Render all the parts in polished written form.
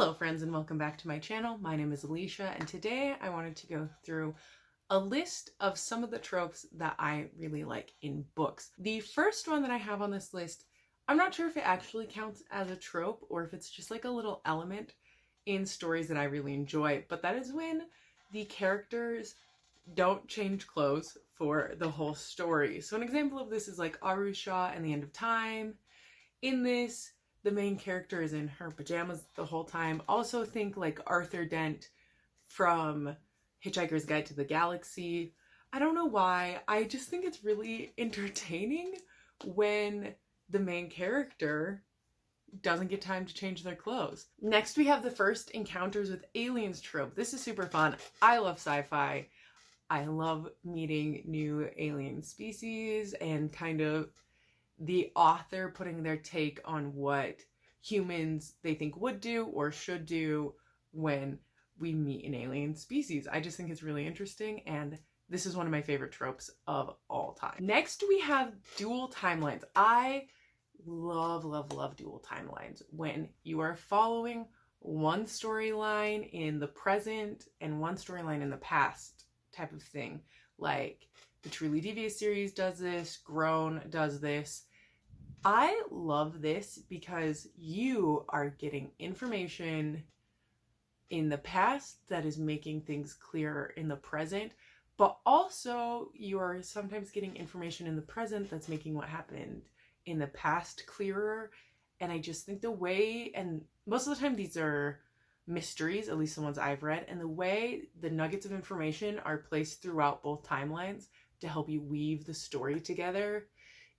Hello friends and welcome back to my channel. My name is Alicia and today I wanted to go through a list of some of the tropes that I really like in books. The first one that I have on this list, I'm not sure if it actually counts as a trope or if it's just like a little element in stories that I really enjoy, but that is when the characters don't change clothes for the whole story. So an example of this is like Arusha and the End of Time. In this, the main character is in her pajamas the whole time. Also think like Arthur Dent from Hitchhiker's Guide to the Galaxy. I don't know why, I just think it's really entertaining when the main character doesn't get time to change their clothes. Next we have the first encounters with aliens trope. This is super fun. I love sci-fi. I love meeting new alien species and kind of the author putting their take on what humans they think would do or should do when we meet an alien species. I just think it's really interesting, and this is one of my favorite tropes of all time. Next, we have dual timelines. I love dual timelines. When you are following one storyline in the present and one storyline in the past type of thing. Like the Truly Devious series does this, Grown does this. I love this because you are getting information in the past that is making things clearer in the present, but also you're sometimes getting information in the present that's making what happened in the past clearer. And I just think the way, and most of the time these are mysteries, at least the ones I've read, and the way the nuggets of information are placed throughout both timelines to help you weave the story together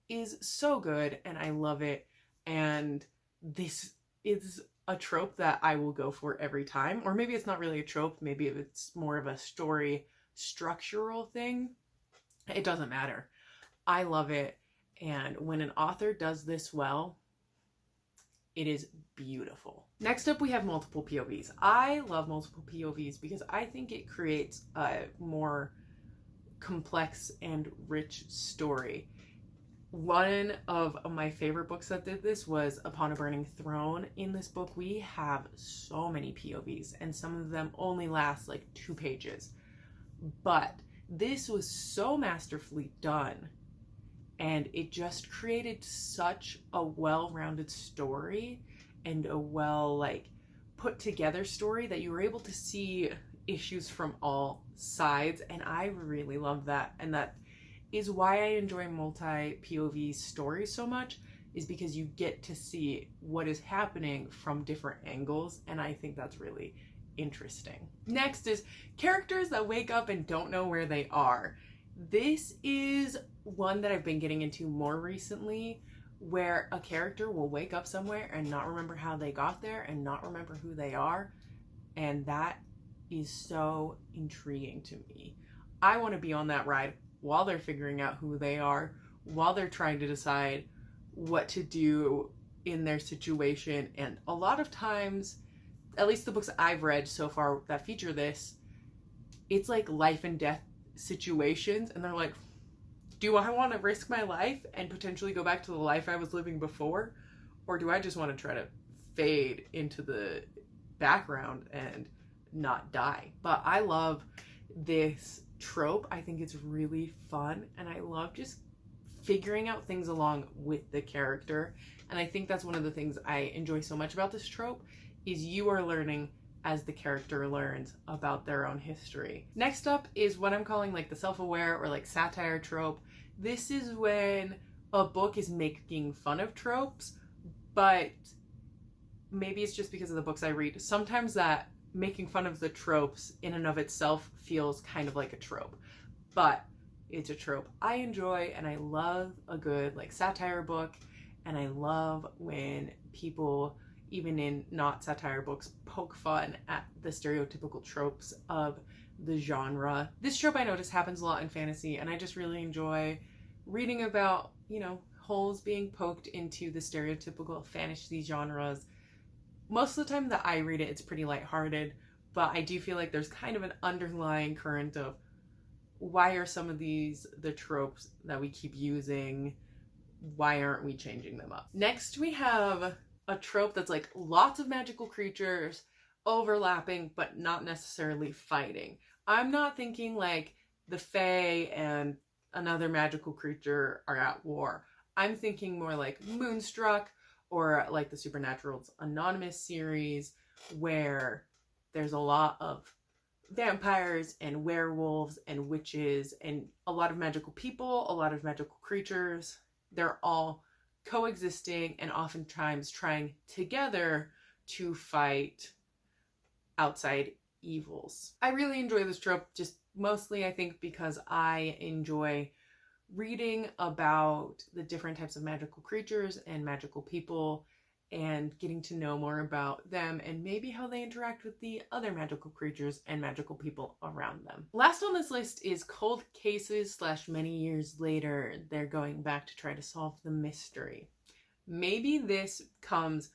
is so good, and I love it. And this is a trope that I will go for every time. Or maybe it's not really a trope, maybe it's more of a story structural thing. It doesn't matter. I love it, and when an author does this well, it is beautiful. Next up, we have multiple POVs. I love multiple POVs because I think it creates a more complex and rich story. One of my favorite books that did this was Upon a Burning Throne. In this book, we have so many POVs, and some of them only last like 2 pages. But this was so masterfully done, and it just created such a well-rounded story and a put together story that you were able to see issues from all sides, and I really love that. And that is why I enjoy multi-POV stories so much, is because you get to see what is happening from different angles, and I think that's really interesting. Next is characters that wake up and don't know where they are. This is one that I've been getting into more recently, where a character will wake up somewhere and not remember how they got there and not remember who they are, and that is so intriguing to me. I want to be on that ride while they're figuring out who they are, while they're trying to decide what to do in their situation. And a lot of times, at least the books I've read so far that feature this, it's like life and death situations, and they're like, do I want to risk my life and potentially go back to the life I was living before, or do I just want to try to fade into the background and not die? But I love this trope. I think it's really fun, and I love just figuring out things along with the character. And I think that's one of the things I enjoy so much about this trope, is you are learning as the character learns about their own history. Next up is what I'm calling like the self-aware or like satire trope. This is when a book is making fun of tropes, but maybe it's just because of the books I read. Sometimes that making fun of the tropes in and of itself feels kind of like a trope, but it's a trope I enjoy, and I love a good like satire book, and I love when people, even in not satire books, poke fun at the stereotypical tropes of the genre. This trope I notice happens a lot in fantasy, and I just really enjoy reading about, you know, holes being poked into the stereotypical fantasy genres. Most of the time that I read it, it's pretty lighthearted, but I do feel like there's kind of an underlying current of why are some of these the tropes that we keep using? Why aren't we changing them up? Next, we have a trope that's like lots of magical creatures, overlapping but not necessarily fighting. I'm not thinking like the Fae and another magical creature are at war. I'm thinking more like Moonstruck or like the Supernatural's Anonymous series, where there's a lot of vampires and werewolves and witches and a lot of magical people, a lot of magical creatures. They're all coexisting and oftentimes trying together to fight outside evils. I really enjoy this trope, just mostly I think because I enjoy reading about the different types of magical creatures and magical people and getting to know more about them and maybe how they interact with the other magical creatures and magical people around them. Last on this list is Cold Cases / Many Years Later. They're going back to try to solve the mystery. Maybe this comes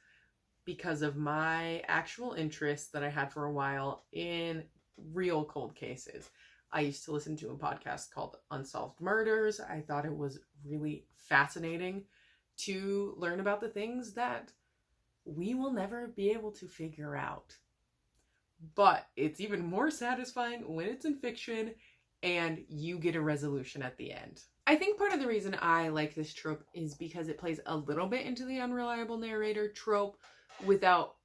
because of my actual interest that I had for a while in real cold cases. I used to listen to a podcast called Unsolved Murders. I thought it was really fascinating to learn about the things that we will never be able to figure out. But it's even more satisfying when it's in fiction and you get a resolution at the end. I think part of the reason I like this trope is because it plays a little bit into the unreliable narrator trope without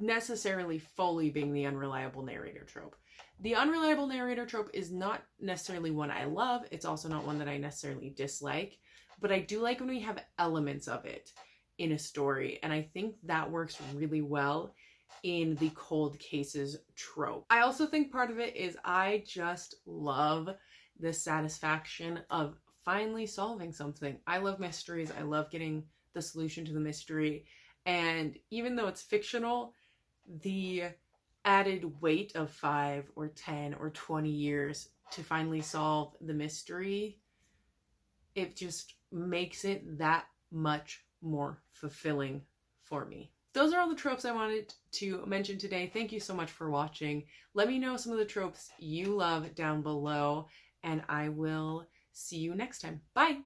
necessarily fully being the unreliable narrator trope. The unreliable narrator trope is not necessarily one I love. It's also not one that I necessarily dislike, but I do like when we have elements of it in a story, and I think that works really well in the cold cases trope. I also think part of it is I just love the satisfaction of finally solving something. I love mysteries. I love getting the solution to the mystery, and even though it's fictional, the added weight of 5 or 10 or 20 years to finally solve the mystery, it just makes it that much more fulfilling for me. Those are all the tropes I wanted to mention today. Thank you so much for watching. Let me know some of the tropes you love down below, and I will see you next time. Bye!